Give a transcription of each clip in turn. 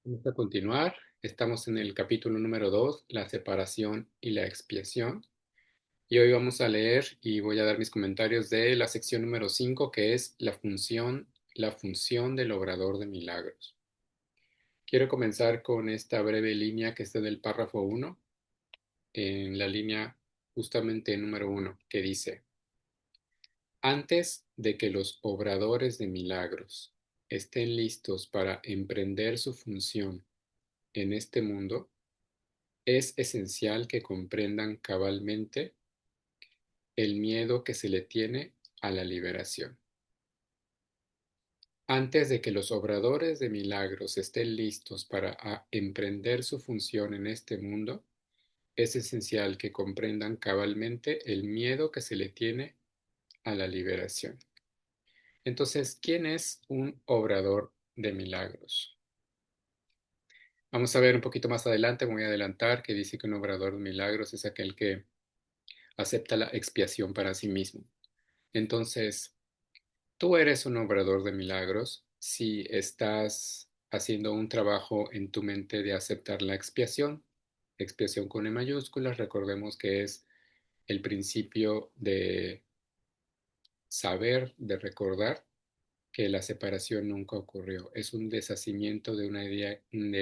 Vamos a continuar. Estamos en el capítulo número 2, la separación y la expiación. Y hoy vamos a leer y voy a dar mis comentarios de la sección número 5, que es la función del obrador de milagros. Quiero comenzar con esta breve línea que está en el párrafo 1, en la línea justamente número 1, que dice: Antes de que los obradores de milagros estén listos para emprender su función en este mundo, es esencial que comprendan cabalmente el miedo que se le tiene a la liberación. Antes de que los obradores de milagros estén listos para emprender su función en este mundo, es esencial que comprendan cabalmente el miedo que se le tiene a la liberación. Entonces, ¿quién es un obrador de milagros? Vamos a ver un poquito más adelante, me voy a adelantar, que dice que un obrador de milagros es aquel que acepta la expiación para sí mismo. Entonces, tú eres un obrador de milagros si estás haciendo un trabajo en tu mente de aceptar la expiación. Expiación con E mayúscula, recordemos que es el principio de saber, de recordar que la separación nunca ocurrió. Es un deshacimiento de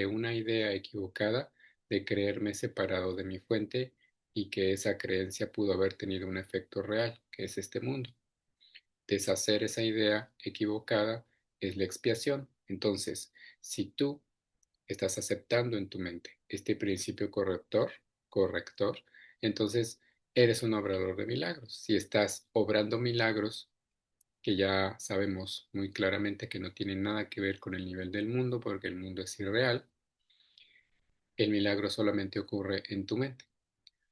una idea equivocada de creerme separado de mi fuente y que esa creencia pudo haber tenido un efecto real, que es este mundo. Deshacer esa idea equivocada es la expiación. Entonces, si tú estás aceptando en tu mente este principio corrector, entonces eres un obrador de milagros. Si estás obrando milagros, que ya sabemos muy claramente que no tienen nada que ver con el nivel del mundo, porque el mundo es irreal, el milagro solamente ocurre en tu mente.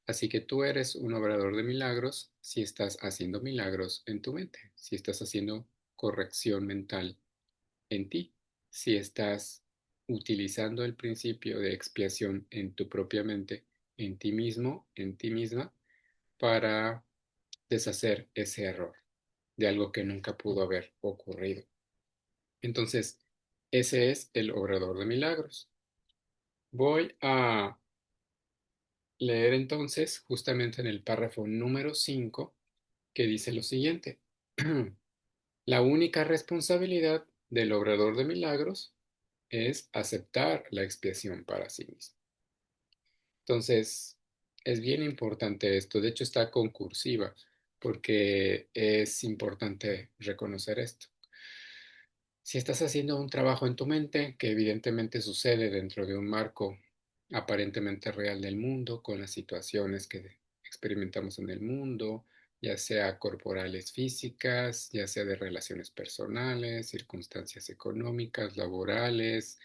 Así que tú eres un obrador de milagros si estás haciendo milagros en tu mente, si estás haciendo corrección mental en ti, si estás utilizando el principio de expiación en tu propia mente, en ti mismo, en ti misma, para deshacer ese error de algo que nunca pudo haber ocurrido. Entonces, ese es el obrador de milagros. Voy a leer entonces justamente en el párrafo número 5, que dice lo siguiente: La única responsabilidad del obrador de milagros es aceptar la expiación para sí mismo. Entonces, es bien importante esto. De hecho, está con cursiva porque es importante reconocer esto. Si estás haciendo un trabajo en tu mente, que evidentemente sucede dentro de un marco aparentemente real del mundo, con las situaciones que experimentamos en el mundo, ya sea corporales físicas, ya sea de relaciones personales, circunstancias económicas, laborales,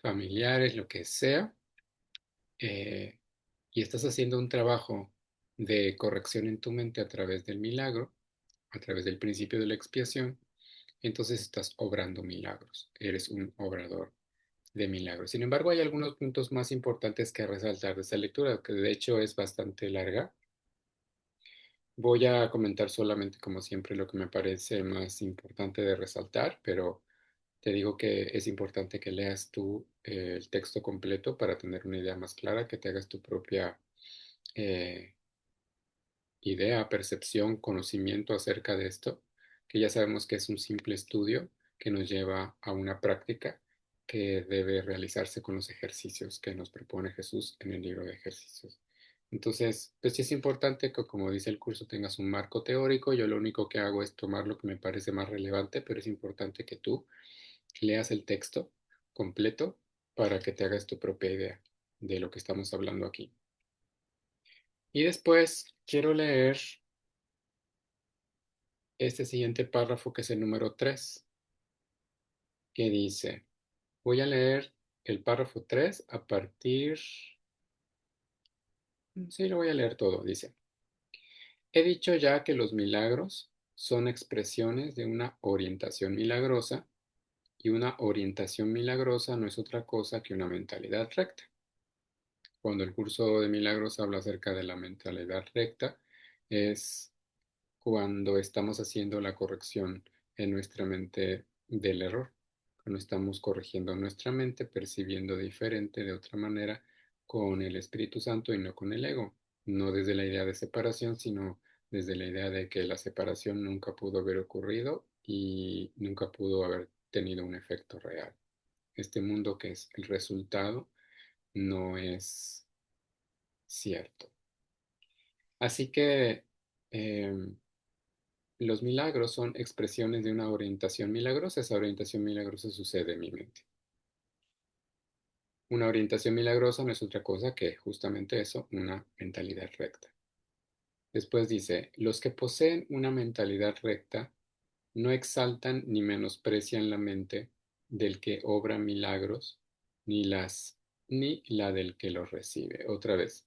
familiares, lo que sea, eh, y estás haciendo un trabajo de corrección en tu mente a través del milagro, a través del principio de la expiación, entonces estás obrando milagros, eres un obrador de milagros. Sin embargo, hay algunos puntos más importantes que resaltar de esta lectura, que de hecho es bastante larga. Voy a comentar solamente, como siempre, lo que me parece más importante de resaltar, pero te digo que es importante que leas tú el texto completo para tener una idea más clara, que te hagas tu propia eh, idea, percepción, conocimiento acerca de esto, que ya sabemos que es un simple estudio que nos lleva a una práctica que debe realizarse con los ejercicios que nos propone Jesús en el libro de ejercicios. Entonces, pues sí es importante que, como dice el curso, tengas un marco teórico. Yo lo único que hago es tomar lo que me parece más relevante, pero es importante que tú leas el texto completo para que te hagas tu propia idea de lo que estamos hablando aquí. Y después quiero leer este siguiente párrafo, que es el número 3, que dice: voy a leer el párrafo 3 a partir, sí, lo voy a leer todo, dice: He dicho ya que los milagros son expresiones de una orientación milagrosa, y una orientación milagrosa no es otra cosa que una mentalidad recta. Cuando el curso de milagros habla acerca de la mentalidad recta, es cuando estamos haciendo la corrección en nuestra mente del error. cuando estamos corrigiendo nuestra mente, percibiendo diferente de otra manera con el Espíritu Santo y no con el ego. No desde la idea de separación, sino desde la idea de que la separación nunca pudo haber ocurrido y nunca pudo haber tenido un efecto real. Este mundo que es el resultado no es cierto. Así que los milagros son expresiones de una orientación milagrosa. Esa orientación milagrosa sucede en mi mente. Una orientación milagrosa no es otra cosa que justamente eso, una mentalidad recta. Después dice, los que poseen una mentalidad recta no exaltan ni menosprecian la mente del que obra milagros, ni ni la del que los recibe. Otra vez,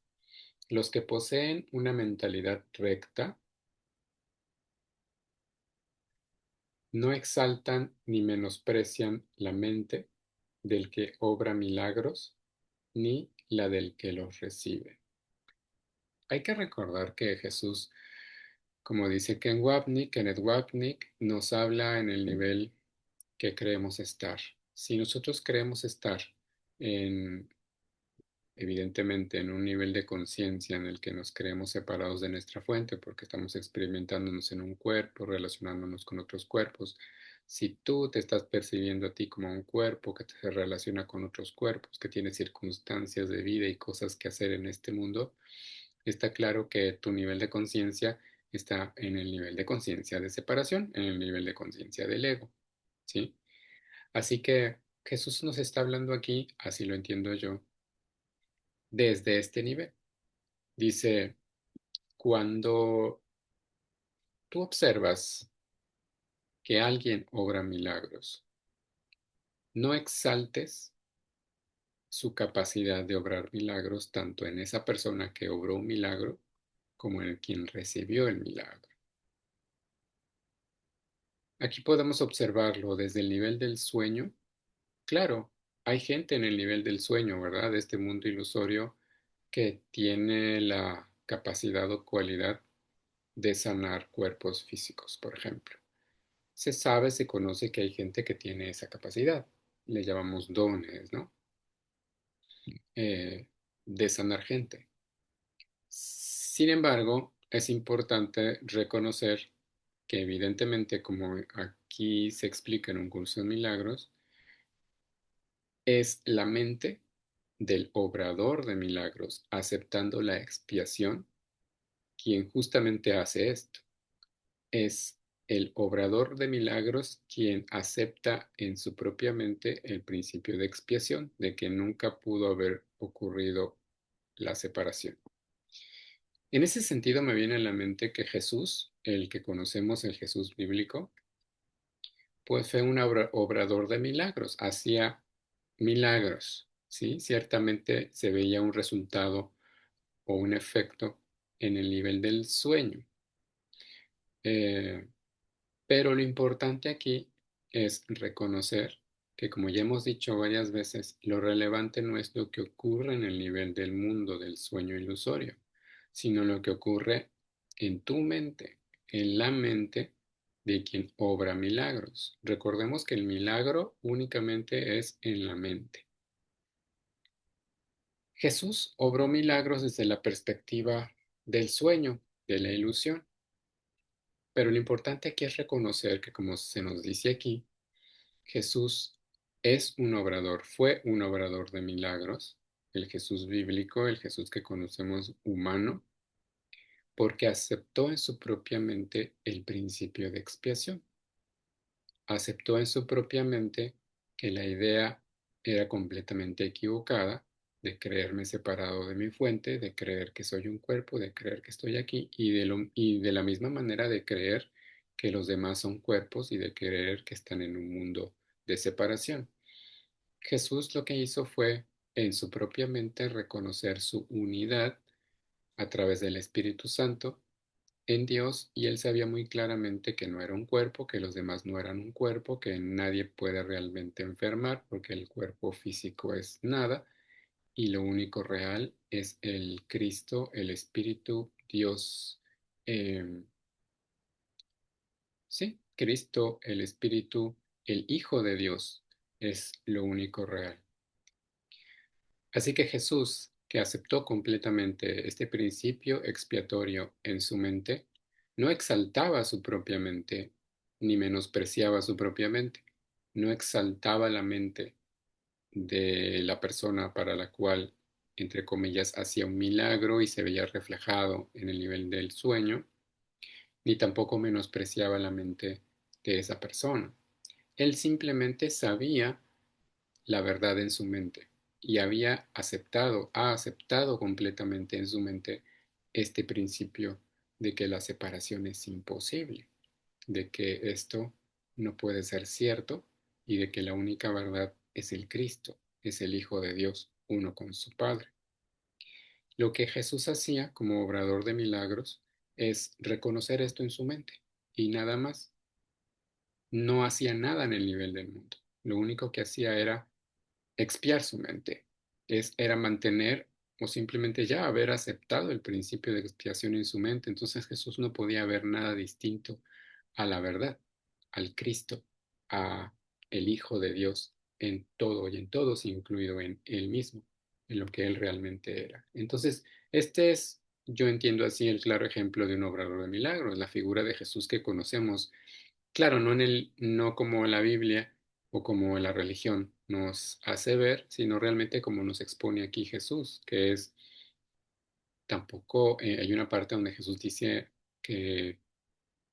los que poseen una mentalidad recta no exaltan ni menosprecian la mente del que obra milagros, ni la del que los recibe. Hay que recordar que Jesús, como dice Kenneth Wapnick, nos habla en el nivel que creemos estar. Si nosotros creemos estar en, evidentemente, en un nivel de conciencia en el que nos creemos separados de nuestra fuente porque estamos experimentándonos en un cuerpo, relacionándonos con otros cuerpos. Si tú te estás percibiendo a ti como un cuerpo que se relaciona con otros cuerpos, que tiene circunstancias de vida y cosas que hacer en este mundo, está claro que tu nivel de conciencia está en el nivel de conciencia de separación, en el nivel de conciencia del ego, ¿sí? Así que Jesús nos está hablando aquí, así lo entiendo yo, desde este nivel. Dice, cuando tú observas que alguien obra milagros, no exaltes su capacidad de obrar milagros tanto en esa persona que obró un milagro como en quien recibió el milagro. Aquí podemos observarlo desde el nivel del sueño. Claro, hay gente en el nivel del sueño, ¿verdad? De este mundo ilusorio que tiene la capacidad o cualidad de sanar cuerpos físicos, por ejemplo. Se sabe, se conoce que hay gente que tiene esa capacidad. Le llamamos dones, ¿no? De sanar gente. Sin embargo, es importante reconocer que evidentemente, como aquí se explica en un curso de milagros, es la mente del obrador de milagros, aceptando la expiación, quien justamente hace esto. Es el obrador de milagros quien acepta en su propia mente el principio de expiación, de que nunca pudo haber ocurrido la separación. En ese sentido me viene a la mente que Jesús, el que conocemos, el Jesús bíblico, pues fue un obrador de milagros, hacía milagros, ¿sí? Ciertamente se veía un resultado o un efecto en el nivel del sueño. Eh, pero lo importante aquí es reconocer que, como ya hemos dicho varias veces, lo relevante no es lo que ocurre en el nivel del mundo del sueño ilusorio, sino lo que ocurre en tu mente, en la mente de quien obra milagros. Recordemos que el milagro únicamente es en la mente. Jesús obró milagros desde la perspectiva del sueño, de la ilusión. Pero lo importante aquí es reconocer que, como se nos dice aquí, Jesús es un obrador, fue un obrador de milagros, el Jesús bíblico, el Jesús que conocemos humano, porque aceptó en su propia mente el principio de expiación. Aceptó en su propia mente que la idea era completamente equivocada de creerme separado de mi fuente, de creer que soy un cuerpo, de creer que estoy aquí y de la misma manera de creer que los demás son cuerpos y de creer que están en un mundo de separación. Jesús lo que hizo fue en su propia mente reconocer su unidad a través del Espíritu Santo en Dios y él sabía muy claramente que no era un cuerpo, que los demás no eran un cuerpo, que nadie puede realmente enfermar porque el cuerpo físico es nada y lo único real es el Cristo, el Espíritu, Dios, eh, sí, Cristo, el Espíritu, el Hijo de Dios, es lo único real. Así que Jesús, que aceptó completamente este principio expiatorio en su mente, no exaltaba su propia mente, ni menospreciaba su propia mente, no exaltaba la mente de la persona para la cual, entre comillas, hacía un milagro y se veía reflejado en el nivel del sueño, ni tampoco menospreciaba la mente de esa persona. Él simplemente sabía la verdad en su mente y ha aceptado completamente en su mente este principio de que la separación es imposible, de que esto no puede ser cierto y de que la única verdad es el Cristo, es el Hijo de Dios, uno con su Padre. Lo que Jesús hacía como obrador de milagros es reconocer esto en su mente y nada más. No hacía nada en el nivel del mundo. Lo único que hacía era expiar su mente, era mantener o simplemente ya haber aceptado el principio de expiación en su mente. Entonces Jesús no podía ver nada distinto a la verdad, al Cristo, a el Hijo de Dios en todo y en todos, incluido en él mismo, en lo que él realmente era. Entonces, este es, yo entiendo así, el claro ejemplo de un obrador de milagros, la figura de Jesús que conocemos. Claro, no como la Biblia o como la religión nos hace ver, sino realmente como nos expone aquí Jesús, que es tampoco, hay una parte donde Jesús dice que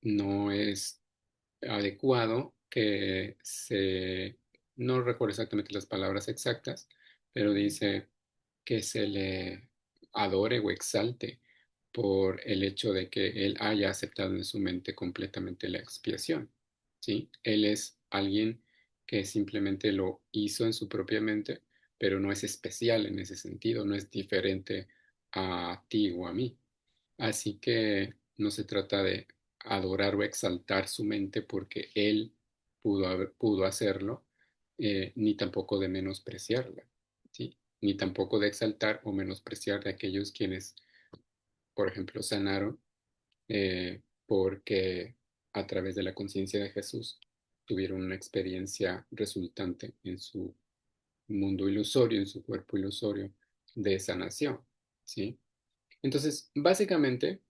no es adecuado no recuerdo exactamente las palabras exactas, pero dice que se le adore o exalte por el hecho de que él haya aceptado en su mente completamente la expiación, ¿sí? Él es alguien que simplemente lo hizo en su propia mente, pero no es especial en ese sentido, no es diferente a ti o a mí. Así que no se trata de adorar o exaltar su mente porque él pudo hacerlo, ni tampoco de menospreciarla, ¿sí? Ni tampoco de exaltar o menospreciar de aquellos quienes, por ejemplo, sanaron porque a través de la conciencia de Jesús tuvieron una experiencia resultante en su mundo ilusorio, en su cuerpo ilusorio de sanación, ¿sí? Entonces, básicamente,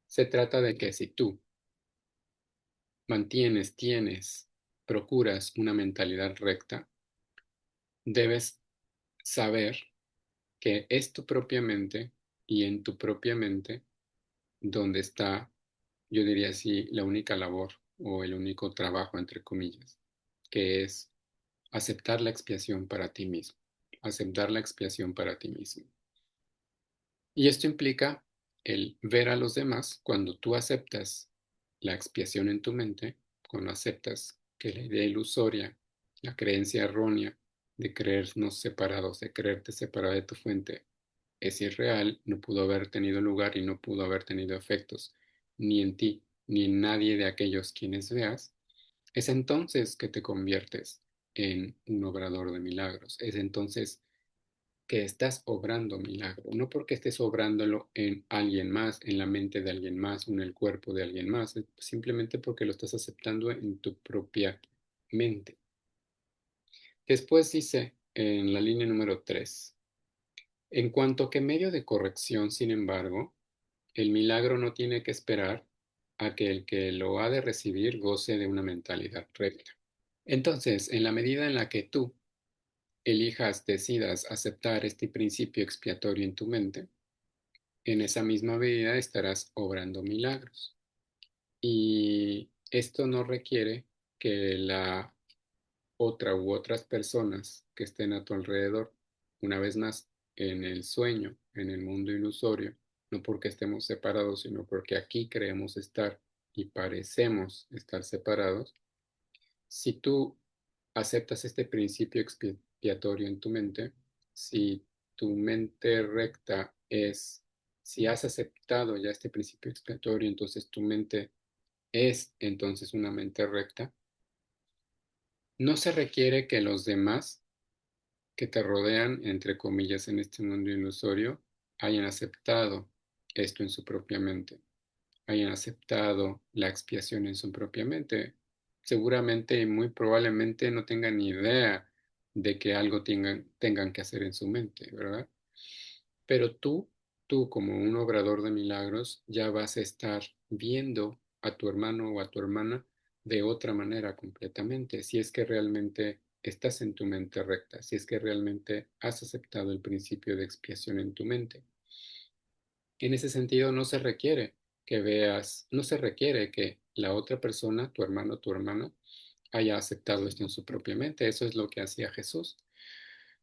se trata de que si tú tienes, procuras una mentalidad recta, debes saber que es tu propia mente y en tu propia mente donde está, yo diría así, la única labor o el único trabajo, entre comillas, que es aceptar la expiación para ti mismo, aceptar la expiación para ti mismo. Y esto implica el ver a los demás cuando tú aceptas la expiación en tu mente, cuando aceptas que la idea ilusoria, la creencia errónea de creernos separados, de creerte separado de tu fuente, es irreal, no pudo haber tenido lugar y no pudo haber tenido efectos ni en ti ni en nadie de aquellos quienes veas, es entonces que te conviertes en un obrador de milagros. Es entonces que estás obrando milagro, no porque estés obrándolo en alguien más, en la mente de alguien más o en el cuerpo de alguien más, simplemente porque lo estás aceptando en tu propia mente. Después dice en la línea número 3, en cuanto que medio de corrección, sin embargo, el milagro no tiene que esperar a que el que lo ha de recibir goce de una mentalidad recta. Entonces, en la medida en la que tú decidas aceptar este principio expiatorio en tu mente, en esa misma medida estarás obrando milagros. Y esto no requiere que la otra u otras personas que estén a tu alrededor, una vez más, en el sueño, en el mundo ilusorio, no porque estemos separados, sino porque aquí creemos estar y parecemos estar separados. Si tú aceptas este principio expiatorio en tu mente, si tu mente recta si has aceptado ya este principio expiatorio, entonces tu mente es entonces una mente recta, no se requiere que los demás que te rodean, entre comillas, en este mundo ilusorio, hayan aceptado esto en su propia mente, hayan aceptado la expiación en su propia mente. seguramente y muy probablemente no tengan ni idea de que algo tengan que hacer en su mente, ¿verdad? Pero tú como un obrador de milagros, ya vas a estar viendo a tu hermano o a tu hermana de otra manera completamente, si es que realmente estás en tu mente recta, si es que realmente has aceptado el principio de expiación en tu mente. En ese sentido, no se requiere que veas, no se requiere que la otra persona, tu hermano o tu hermana, haya aceptado esto en su propia mente. Eso es lo que hacía Jesús.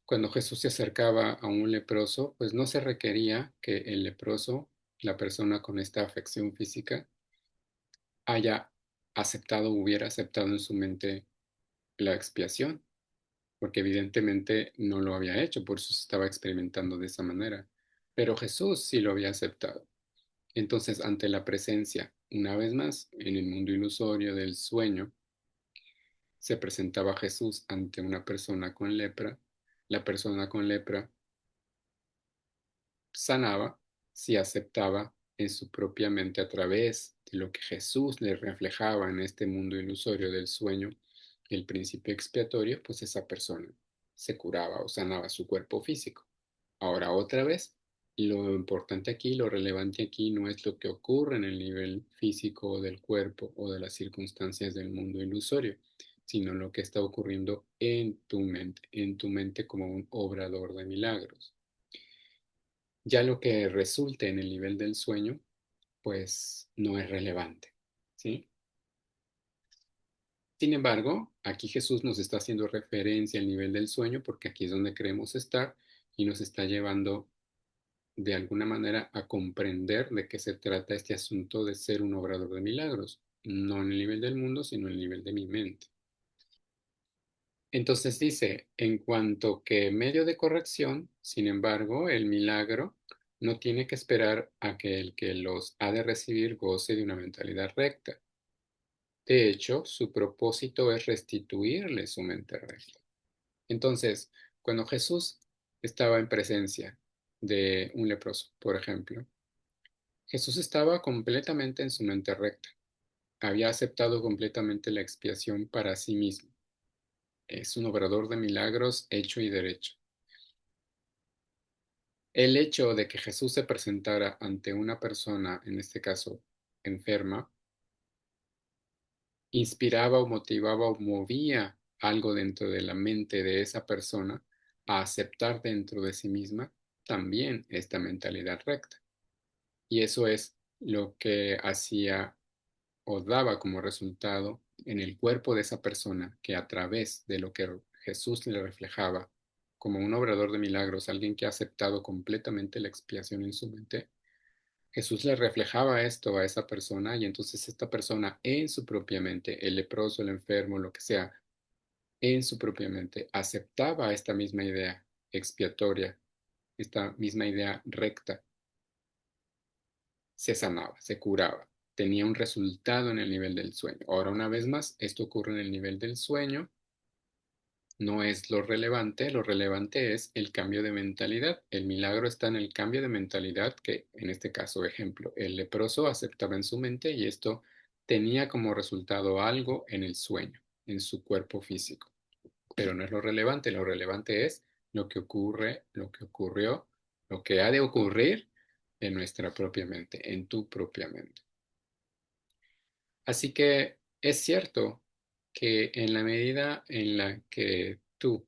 Cuando Jesús se acercaba a un leproso, pues no se requería que el leproso, la persona con esta afección física, haya aceptado o hubiera aceptado en su mente la expiación, porque evidentemente no lo había hecho, por eso se estaba experimentando de esa manera. Pero Jesús sí lo había aceptado. Entonces, ante la presencia, una vez más, en el mundo ilusorio del sueño, se presentaba Jesús ante una persona con lepra. La persona con lepra sanaba si aceptaba en su propia mente a través de lo que Jesús le reflejaba en este mundo ilusorio del sueño, el principio expiatorio, pues esa persona se curaba o sanaba su cuerpo físico. Ahora, otra vez, lo importante aquí, lo relevante aquí no es lo que ocurre en el nivel físico del cuerpo o de las circunstancias del mundo ilusorio, sino lo que está ocurriendo en tu mente como un obrador de milagros. Ya lo que resulte en el nivel del sueño, pues no es relevante, ¿sí? Sin embargo, aquí Jesús nos está haciendo referencia al nivel del sueño porque aquí es donde queremos estar y nos está llevando de alguna manera a comprender de qué se trata este asunto de ser un obrador de milagros, no en el nivel del mundo, sino en el nivel de mi mente. Entonces dice, en cuanto que medio de corrección, sin embargo, el milagro no tiene que esperar a que el que los ha de recibir goce de una mentalidad recta. De hecho, su propósito es restituirle su mente recta. Entonces, cuando Jesús estaba en presencia de un leproso, por ejemplo, Jesús estaba completamente en su mente recta. Había aceptado completamente la expiación para sí mismo. Es un obrador de milagros hecho y derecho. El hecho de que Jesús se presentara ante una persona, en este caso enferma, inspiraba o motivaba o movía algo dentro de la mente de esa persona a aceptar dentro de sí misma también esta mentalidad recta. Y eso es lo que hacía o daba como resultado en el cuerpo de esa persona que a través de lo que Jesús le reflejaba como un obrador de milagros, alguien que ha aceptado completamente la expiación en su mente, Jesús le reflejaba esto a esa persona y entonces esta persona en su propia mente, el leproso, el enfermo, lo que sea, en su propia mente aceptaba esta misma idea expiatoria, esta misma idea recta, se sanaba, se curaba, tenía un resultado en el nivel del sueño. Ahora, una vez más, esto ocurre en el nivel del sueño, no es lo relevante es el cambio de mentalidad. El milagro está en el cambio de mentalidad que, en este caso, ejemplo, el leproso aceptaba en su mente y esto tenía como resultado algo en el sueño, en su cuerpo físico. Pero no es lo relevante es lo que ocurre, lo que ocurrió, lo que ha de ocurrir en nuestra propia mente, en tu propia mente. Así que es cierto que en la medida en la que tú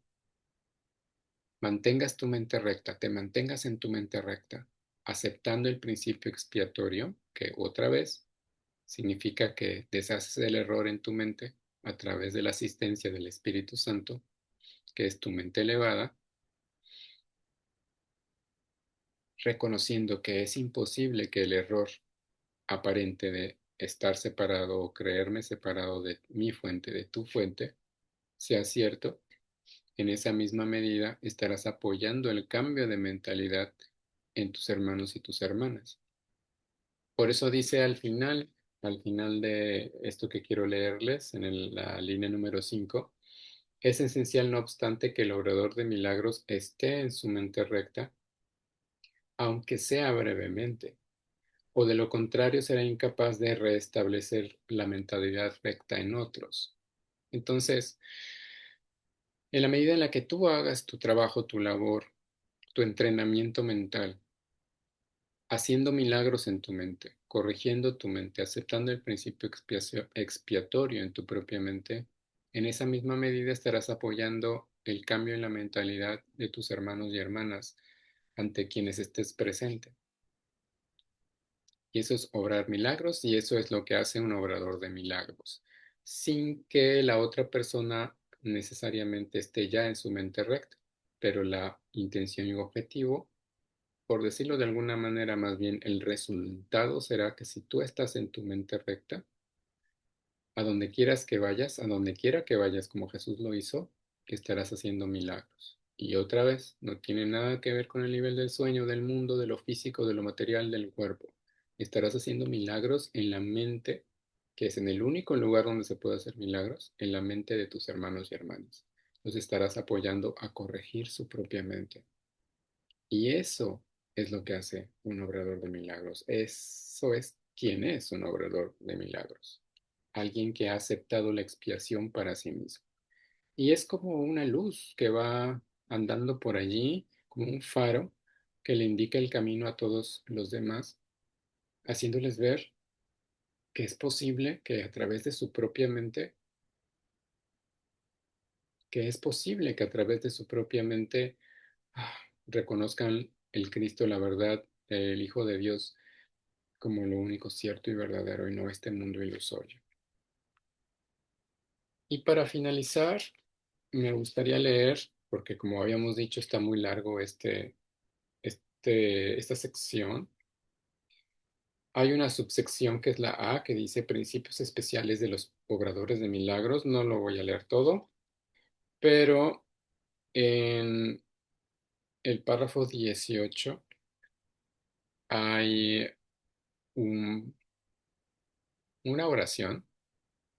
mantengas tu mente recta, te mantengas en tu mente recta, aceptando el principio expiatorio, que otra vez significa que deshaces el error en tu mente a través de la asistencia del Espíritu Santo, que es tu mente elevada, reconociendo que es imposible que el error aparente de estar separado o creerme separado de mi fuente, de tu fuente, sea cierto, en esa misma medida estarás apoyando el cambio de mentalidad en tus hermanos y tus hermanas. Por eso dice al final de esto que quiero leerles, en la línea número 5, es esencial no obstante que el obrador de milagros esté en su mente recta, aunque sea brevemente, o de lo contrario será incapaz de restablecer la mentalidad recta en otros. Entonces, en la medida en la que tú hagas tu trabajo, tu labor, tu entrenamiento mental, haciendo milagros en tu mente, corrigiendo tu mente, aceptando el principio expiatorio en tu propia mente, en esa misma medida estarás apoyando el cambio en la mentalidad de tus hermanos y hermanas ante quienes estés presente. Y eso es obrar milagros y eso es lo que hace un obrador de milagros, sin que la otra persona necesariamente esté ya en su mente recta, pero la intención y objetivo, por decirlo de alguna manera, más bien el resultado será que si tú estás en tu mente recta, a donde quieras que vayas, a donde quiera que vayas como Jesús lo hizo, estarás haciendo milagros. Y otra vez, no tiene nada que ver con el nivel del sueño, del mundo, de lo físico, de lo material, del cuerpo. Estarás haciendo milagros en la mente, que es en el único lugar donde se puede hacer milagros, en la mente de tus hermanos y hermanas. Los estarás apoyando a corregir su propia mente. Y eso es lo que hace un obrador de milagros. Eso es quién es un obrador de milagros. Alguien que ha aceptado la expiación para sí mismo. Y es como una luz que va andando por allí, como un faro que le indica el camino a todos los demás, haciéndoles ver que es posible que a través de su propia mente, que es posible que a través de su propia mente ah, reconozcan el Cristo, la verdad, el Hijo de Dios como lo único cierto y verdadero y no este mundo ilusorio. Y para finalizar, me gustaría leer, porque como habíamos dicho, está muy largo esta sección. Hay una subsección que es la A, que dice Principios Especiales de los Obradores de Milagros. No lo voy a leer todo, pero en el párrafo 18 hay un- una oración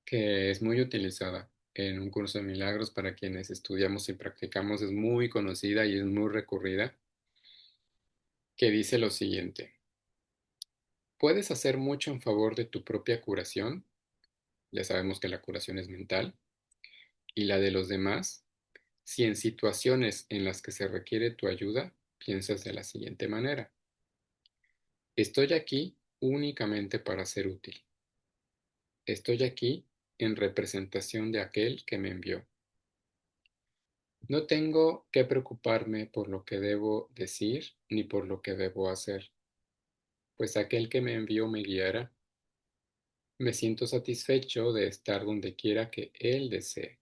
que es muy utilizada en un curso de milagros para quienes estudiamos y practicamos. Es muy conocida y es muy recurrida, que dice lo siguiente. Puedes hacer mucho en favor de tu propia curación, ya sabemos que la curación es mental, y la de los demás, si en situaciones en las que se requiere tu ayuda, piensas de la siguiente manera. Estoy aquí únicamente para ser útil. Estoy aquí en representación de aquel que me envió. No tengo que preocuparme por lo que debo decir ni por lo que debo hacer, pues aquel que me envió me guiará. Me siento satisfecho de estar donde quiera que Él desee,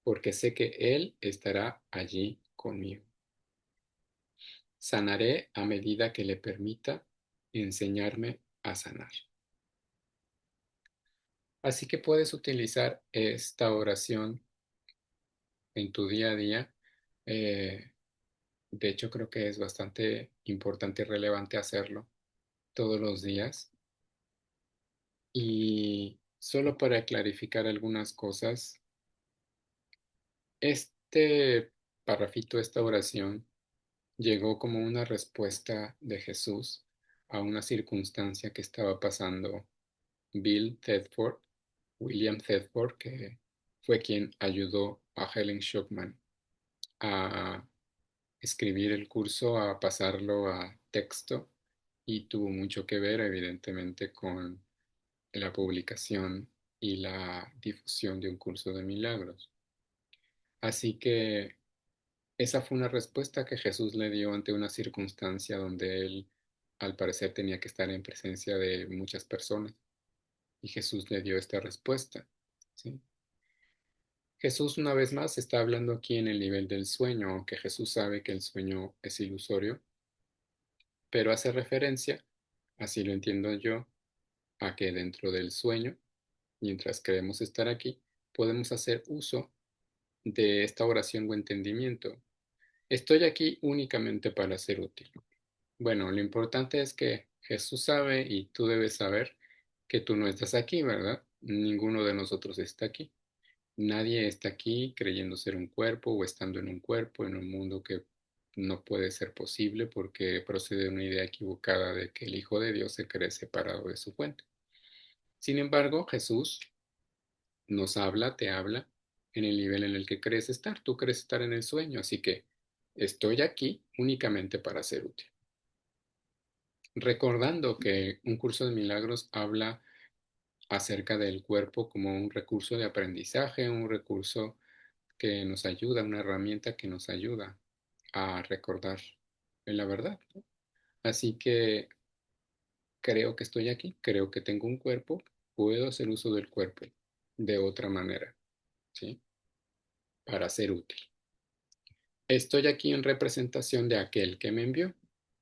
porque sé que Él estará allí conmigo. Sanaré a medida que le permita enseñarme a sanar. Así que puedes utilizar esta oración en tu día a día. Eh, de hecho, creo que es bastante importante y relevante hacerlo todos los días. Y solo para clarificar algunas cosas, este parrafito, esta oración, llegó como una respuesta de Jesús a una circunstancia que estaba pasando Bill Thetford, William Thetford, que fue quien ayudó a Helen Schucman a escribir el curso, a pasarlo a texto y tuvo mucho que ver, evidentemente, con la publicación y la difusión de un curso de milagros. Así que esa fue una respuesta que Jesús le dio ante una circunstancia donde él, al parecer, tenía que estar en presencia de muchas personas. Y Jesús le dio esta respuesta. ¿Sí? Jesús, una vez más, está hablando aquí en el nivel del sueño, aunque Jesús sabe que el sueño es ilusorio, pero hace referencia, así lo entiendo yo, a que dentro del sueño, mientras creemos estar aquí, podemos hacer uso de esta oración o entendimiento. Estoy aquí únicamente para ser útil. Bueno, lo importante es que Jesús sabe y tú debes saber que tú no estás aquí, ¿verdad? Ninguno de nosotros está aquí. Nadie está aquí creyendo ser un cuerpo o estando en un cuerpo, en un mundo que no puede ser posible porque procede de una idea equivocada de que el Hijo de Dios se cree separado de su fuente. Sin embargo, Jesús nos habla, te habla en el nivel en el que crees estar. Tú crees estar en el sueño, así que estoy aquí únicamente para ser útil. Recordando que un curso de milagros habla acerca del cuerpo como un recurso de aprendizaje, un recurso que nos ayuda, una herramienta que nos ayuda a recordar la verdad, ¿no? Así que creo que estoy aquí, creo que tengo un cuerpo, puedo hacer uso del cuerpo de otra manera, ¿sí? Para ser útil. Estoy aquí en representación de aquel que me envió.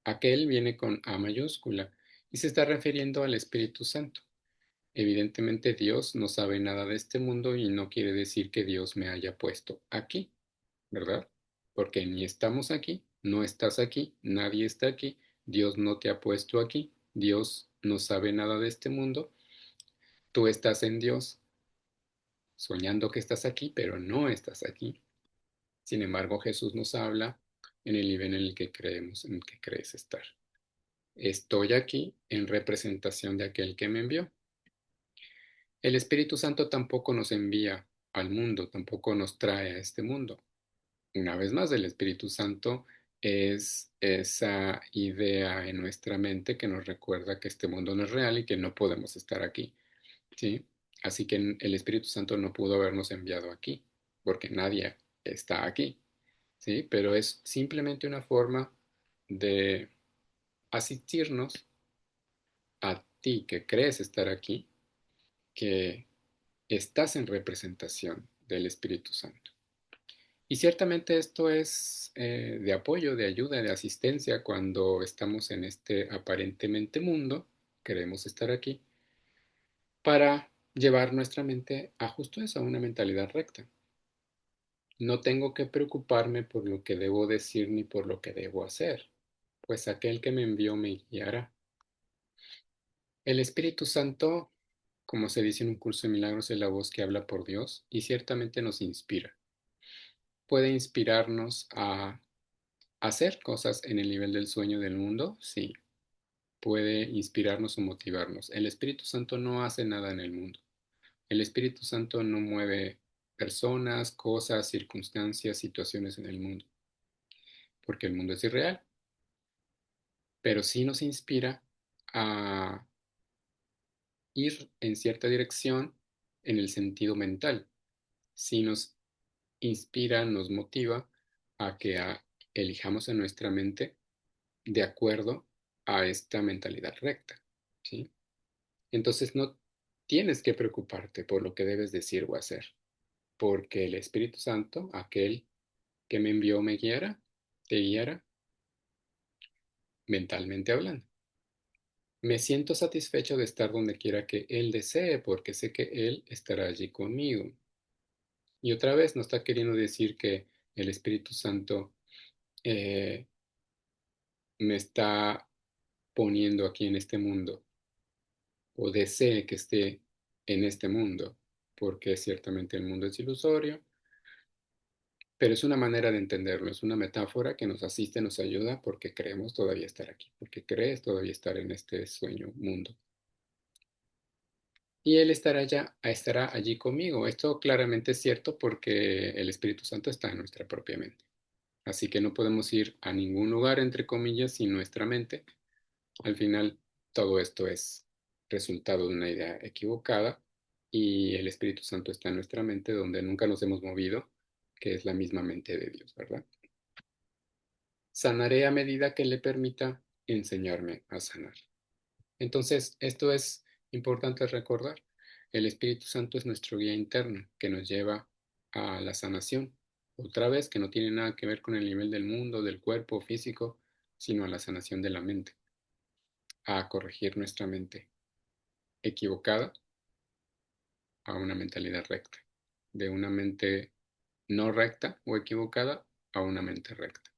Aquel viene con A mayúscula y se está refiriendo al Espíritu Santo. Evidentemente Dios no sabe nada de este mundo y no quiere decir que Dios me haya puesto aquí, ¿verdad? Porque ni estamos aquí, no estás aquí, nadie está aquí, Dios no te ha puesto aquí, Dios no sabe nada de este mundo, tú estás en Dios, soñando que estás aquí, pero no estás aquí. Sin embargo, Jesús nos habla en el nivel en el que creemos, en el que crees estar. Estoy aquí en representación de aquel que me envió. El Espíritu Santo tampoco nos envía al mundo, tampoco nos trae a este mundo. Una vez más, el Espíritu Santo es esa idea en nuestra mente que nos recuerda que este mundo no es real y que no podemos estar aquí, ¿sí? Así que el Espíritu Santo no pudo habernos enviado aquí, porque nadie está aquí, ¿sí? Pero es simplemente una forma de asistirnos a ti que crees estar aquí, que estás en representación del Espíritu Santo. Y ciertamente esto es de apoyo, de ayuda, de asistencia cuando estamos en este aparentemente mundo, queremos estar aquí, para llevar nuestra mente a justo eso, a una mentalidad recta. No tengo que preocuparme por lo que debo decir ni por lo que debo hacer, pues aquel que me envió me guiará. El Espíritu Santo, como se dice en un curso de milagros, es la voz que habla por Dios y ciertamente nos inspira. Puede inspirarnos a hacer cosas en el nivel del sueño del mundo, sí. Puede inspirarnos o motivarnos. El Espíritu Santo no hace nada en el mundo. El Espíritu Santo no mueve personas, cosas, circunstancias, situaciones en el mundo, porque el mundo es irreal, pero sí nos inspira a ir en cierta dirección en el sentido mental. Sí nos inspira, nos motiva a que elijamos en nuestra mente de acuerdo a esta mentalidad recta, ¿sí? Entonces no tienes que preocuparte por lo que debes decir o hacer, porque el Espíritu Santo, aquel que me envió, me guiará, te guiará mentalmente hablando. Me siento satisfecho de estar donde quiera que Él desee, porque sé que Él estará allí conmigo. Y otra vez no está queriendo decir que el Espíritu Santo eh, me está poniendo aquí en este mundo o desee que esté en este mundo, porque ciertamente el mundo es ilusorio, pero es una manera de entenderlo, es una metáfora que nos asiste, nos ayuda porque creemos todavía estar aquí, porque crees todavía estar en este sueño mundo. Y Él estará allí conmigo. Esto claramente es cierto porque el Espíritu Santo está en nuestra propia mente. Así que no podemos ir a ningún lugar, entre comillas, sin nuestra mente. Al final, todo esto es resultado de una idea equivocada y el Espíritu Santo está en nuestra mente donde nunca nos hemos movido, que es la misma mente de Dios, ¿verdad? Sanaré a medida que le permita enseñarme a sanar. Entonces, esto es importante recordar. El Espíritu Santo es nuestro guía interno que nos lleva a la sanación. Otra vez, que no tiene nada que ver con el nivel del mundo, del cuerpo físico, sino a la sanación de la mente, a corregir nuestra mente equivocada a una mentalidad recta, de una mente no recta o equivocada a una mente recta,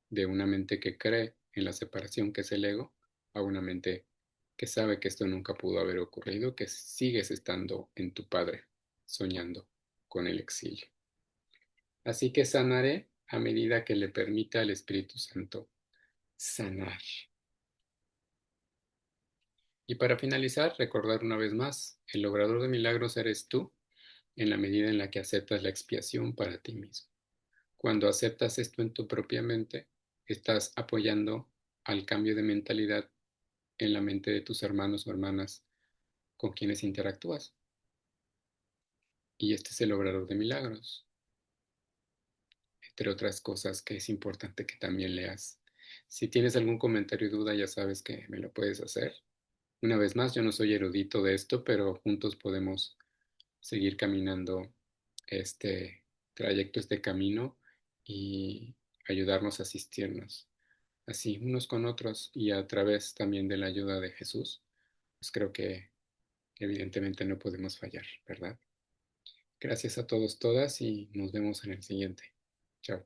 de una mente que cree en la separación que es el ego a una mente que sabe que esto nunca pudo haber ocurrido, que sigues estando en tu Padre, soñando con el exilio. Así que sanaré a medida que le permita al Espíritu Santo sanar. Y para finalizar, recordar una vez más, el logrador de milagros eres tú en la medida en la que aceptas la expiación para ti mismo. Cuando aceptas esto en tu propia mente, estás apoyando al cambio de mentalidad en la mente de tus hermanos o hermanas con quienes interactúas. Y este es el obrador de milagros, entre otras cosas que es importante que también leas. Si tienes algún comentario o duda, ya sabes que me lo puedes hacer. Una vez más, yo no soy erudito de esto, pero juntos podemos seguir caminando este trayecto, este camino y ayudarnos a asistirnos así unos con otros y a través también de la ayuda de Jesús, pues creo que evidentemente no podemos fallar, ¿verdad? Gracias a todos, todas y nos vemos en el siguiente. Chao.